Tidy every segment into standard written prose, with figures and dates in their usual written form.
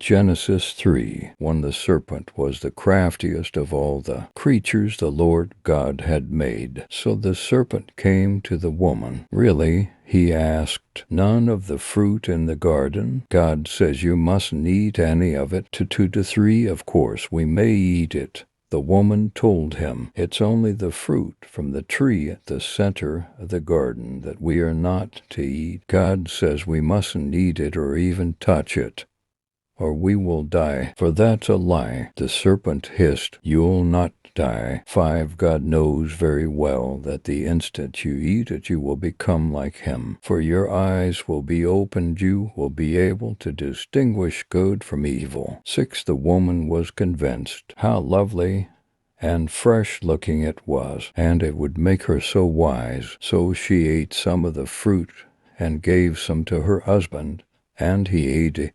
Genesis 3. When the serpent was the craftiest of all the creatures the Lord God had made. So the serpent came to the woman. Really, he asked, none of the fruit in the garden? God says you mustn't eat any of it. 2 to 3, of course, we may eat it. The woman told him, it's only the fruit from the tree at the center of the garden that we are not to eat. God says we mustn't eat it or even touch it, or we will die. For that's a lie. The serpent hissed, you'll not die. 5. God knows very well that the instant you eat it, you will become like him. For your eyes will be opened, you will be able to distinguish good from evil. 6. The woman was convinced how lovely and fresh-looking it was, and it would make her so wise. So she ate some of the fruit and gave some to her husband, and he ate it.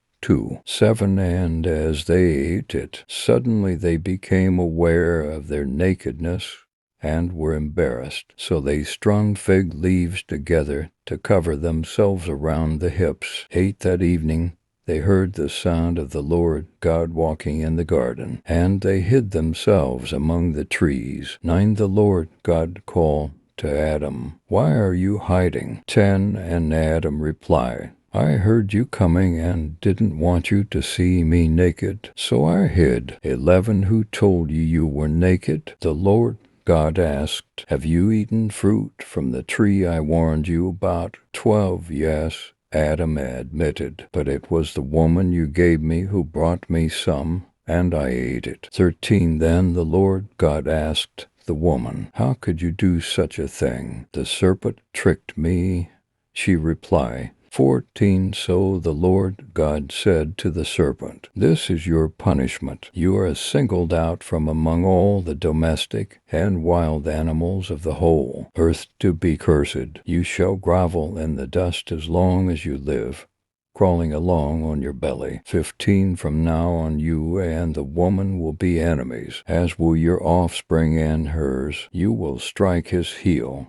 7. And as they ate it, suddenly they became aware of their nakedness and were embarrassed. So they strung fig leaves together to cover themselves around the hips. 8. That evening they heard the sound of the Lord God walking in the garden, and they hid themselves among the trees. 9. The Lord God called to Adam, why are you hiding? 10. And Adam replied, I heard you coming and didn't want you to see me naked, so I hid. 11. Who told you you were naked? The Lord God asked, have you eaten fruit from the tree I warned you about? 12. Yes, Adam admitted, but it was the woman you gave me who brought me some, and I ate it. 13. Then the Lord God asked the woman, how could you do such a thing? The serpent tricked me, she replied. 14. So the Lord God said to the serpent, this is your punishment. You are singled out from among all the domestic and wild animals of the whole earth to be cursed. You shall grovel in the dust as long as you live, crawling along on your belly. 15. From now on you and the woman will be enemies, as will your offspring and hers. You will strike his heel,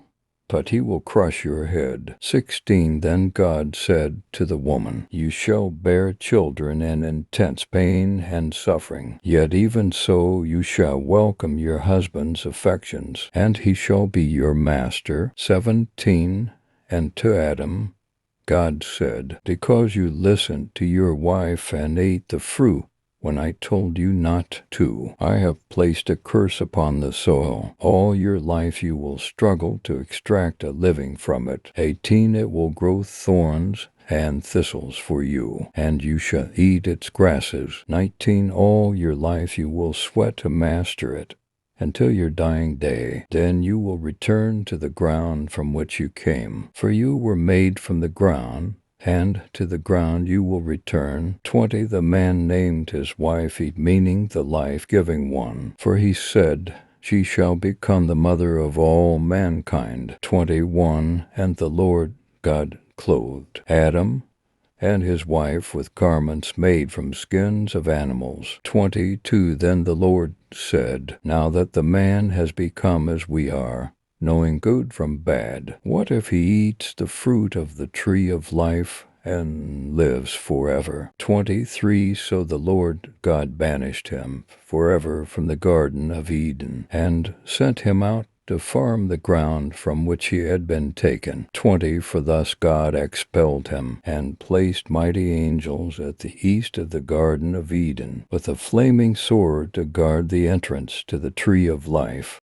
but he will crush your head. 16. Then God said to the woman, you shall bear children in intense pain and suffering, yet even so you shall welcome your husband's affections, and he shall be your master. 17. And to Adam God said, because you listened to your wife and ate the fruit when I told you not to, I have placed a curse upon the soil. All your life you will struggle to extract a living from it. 18. It will grow thorns and thistles for you, and you shall eat its grasses. 19. All your life you will sweat to master it, until your dying day. Then you will return to the ground from which you came, for you were made from the ground, and to the ground you will return. 20. The man named his wife Eve, meaning the life-giving one, for he said, she shall become the mother of all mankind. 21. And the Lord God clothed Adam and his wife with garments made from skins of animals. 22. Then the Lord said, now that the man has become as we are, knowing good from bad, what if he eats the fruit of the tree of life and lives forever? 23. So the Lord God banished him forever from the Garden of Eden, and sent him out to farm the ground from which he had been taken. 20. For thus God expelled him, and placed mighty angels at the east of the Garden of Eden, with a flaming sword to guard the entrance to the tree of life.